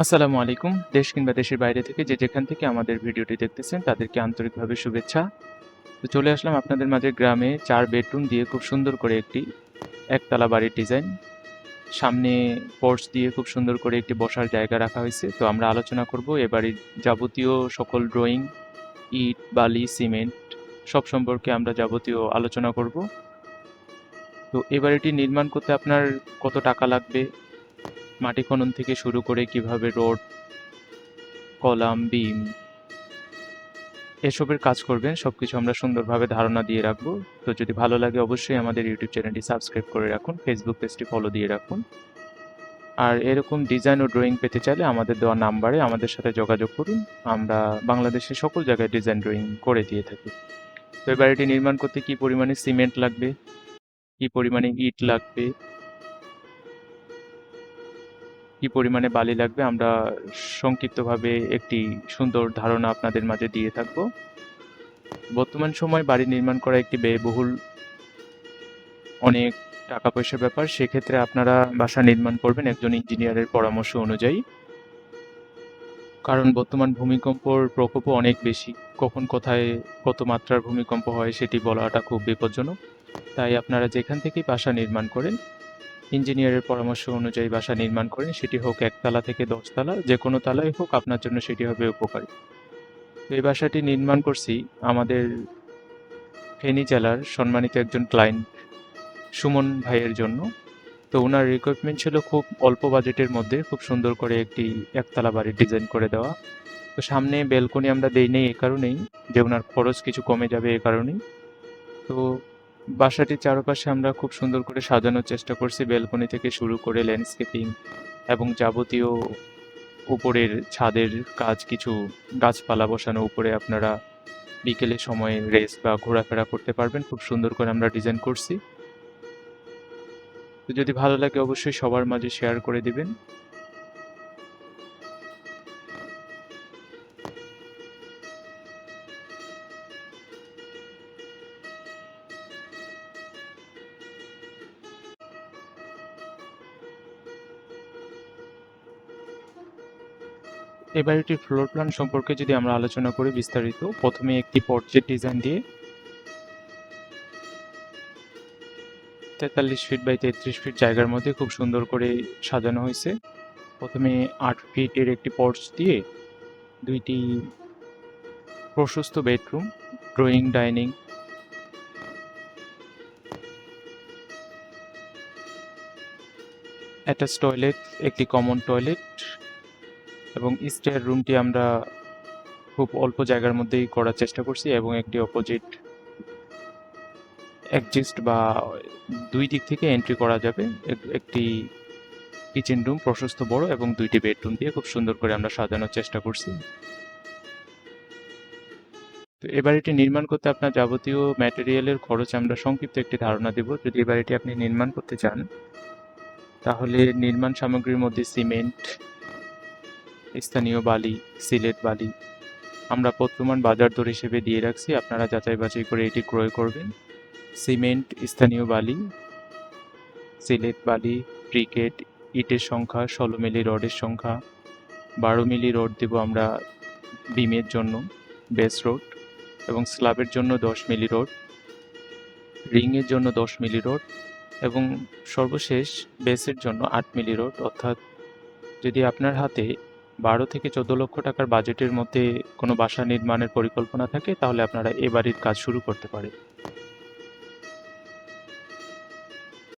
আসসালামু আলাইকুম। দেশ কিংবা দেশের বাইরে থেকে যে যেখান থেকে আমাদের ভিডিওটি দেখতেছেন তাদেরকে আন্তরিকভাবে শুভেচ্ছা। তো চলে আসলাম আপনাদের মাঝে গ্রামে ৪ বেডরুম দিয়ে খুব সুন্দর করে একটি একতলা বাড়ির ডিজাইন। সামনে পোর্চ দিয়ে খুব সুন্দর করে একটি বসার জায়গা রাখা হয়েছে। তো আমরা আলোচনা করব এ বাড়ির যাবতীয় সকল ড্রয়িং, ইট, বালি, সিমেন্ট সব সম্পর্কে আমরা যাবতীয় আলোচনা করব। তো এ বাড়িটি নির্মাণ করতে আপনার কত টাকা লাগবে, মাটি খনন থেকে শুরু করে কিভাবে রড, কলাম, বিম এসবের কাজ করবেন সবকিছু আমরা সুন্দরভাবে ধারণা দিয়ে রাখবো। তো যদি ভালো লাগে অবশ্যই আমাদের ইউটিউব চ্যানেলটি সাবস্ক্রাইব করে রাখুন, ফেসবুক পেজটি ফলো দিয়ে রাখুন। আর এরকম ডিজাইন ও ড্রয়িং পেতে চাইলে আমাদের দেওয়া নাম্বারে আমাদের সাথে যোগাযোগ করুন। আমরা বাংলাদেশের সকল জায়গায় ডিজাইন ড্রয়িং করে দিয়ে থাকি। তো এই বাড়িটি নির্মাণ করতে কি পরিমাণে সিমেন্ট লাগবে, কি পরিমাণে ইট লাগবে, কি পরিমাণে বালি লাগবে আমরা সংক্ষিপ্তভাবে একটি সুন্দর ধারণা আপনাদের মাঝে দিয়ে থাকবো। বর্তমান সময় বাড়ি নির্মাণ করা একটি ব্যয়বহুল অনেক টাকা পয়সার ব্যাপার। সেক্ষেত্রে আপনারা বাসা নির্মাণ করবেন একজন ইঞ্জিনিয়ারের পরামর্শ অনুযায়ী। কারণ বর্তমান ভূমিকম্পর প্রকোপও অনেক বেশি। কখন কোথায় কত মাত্রার ভূমিকম্প হয় সেটি বলাটা খুব বিপজ্জনক। তাই আপনারা যেখান থেকেই বাসা নির্মাণ করেন, ইঞ্জিনিয়ারের পরামর্শ অনুযায়ী বাসা নির্মাণ করেন, সেটি হোক ১ তালা থেকে ১০ তালা, যেকোনো তালাই হোক আপনার জন্য সেটি হবে উপকারী। তো এই বাসাটি নির্মাণ করছি আমাদের ফেনী জেলার সম্মানিত একজন ক্লায়েন্ট সুমন ভাইয়ের জন্য। তো উনার রিকোয়ারমেন্ট ছিল খুব অল্প বাজেটের মধ্যে খুব সুন্দর করে একটি একতলা বাড়ির ডিজাইন করে দেওয়া। তো সামনে ব্যালকনি আমরা দেই নেই এ কারণেই যে উনার খরচ কিছু কমে যাবে এ কারণেই। তো বাসাটির চারপাশে আমরা খুব সুন্দর করে সাজানোর চেষ্টা করছি, ব্যালকনি থেকে শুরু করে ল্যান্ডস্কেপিং এবং যাবতীয় উপরের ছাদের কাজ, কিছু গাছপালা বসানো, উপরে আপনারা বিকেলের সময়ে রেস্ট বা ঘোরাফেরা করতে পারবেন। খুব সুন্দর করে আমরা ডিজাইন করছি। তো যদি ভালো লাগে অবশ্যই সবার মাঝে শেয়ার করে দিবেন। এই বাড়িটির ফ্লোর প্ল্যান সম্পর্কে যদি আমরা আলোচনা করি বিস্তারিত, প্রথমে একটি পর্চের ডিজাইন দিয়ে ৪৩ ফিট বাই ৩৩ ফিট জায়গার মধ্যে খুব সুন্দর করে সাজানো হয়েছে। প্রথমে ৮ ফিটের একটি পর্চ দিয়ে ২টি প্রশস্ত bedroom, drawing, dining, attach toilet, একটি কমন টয়লেট এবং স্টেয়ার রুমটি আমরা খুব অল্প জায়গার মধ্যেই করার চেষ্টা করছি এবং একটি অপোজিট অ্যাডজাস্ট বা ২ দিক থেকে এন্ট্রি করা যাবে। একটি কিচেন রুম প্রশস্ত বড় এবং ২টি বেডরুম দিয়ে খুব সুন্দর করে আমরা সাজানোর চেষ্টা করছি। তো এ বাড়িটি নির্মাণ করতে আপনার যাবতীয় ম্যাটেরিয়ালের খরচ আমরা সংক্ষিপ্ত একটি ধারণা দেব। যদি এই বাড়িটি আপনি নির্মাণ করতে চান তাহলে নির্মাণ সামগ্রীর মধ্যে সিমেন্ট, স্থানীয় বালি, সিলেট বালি আমরা বর্তমান বাজার দর হিসেবে দিয়ে রাখছি, আপনারা যাচাই বাছাই করে এটি ক্রয় করবেন। সিমেন্ট, স্থানীয় বালি, সিলেট বালি, ব্রিকেট, ইটের সংখ্যা ১৬ মিলি, রডের সংখ্যা ১২ মিলি রড দেব আমরা বিমের জন্য, বেস রড, এবং স্ল্যাবের জন্য ১০ মিলি রড, রিংয়ের জন্য ১০ মিলি রড এবং সর্বশেষ বেসের জন্য ৮ মিলি রড। অর্থাৎ যদি আপনার হাতে ১২ থেকে ১৪ লক্ষ টাকার বাজেটের মধ্যে কোনো বাসা নির্মাণের পরিকল্পনা থাকে তাহলে আপনারা এ বাড়ির কাজ শুরু করতে পারেন।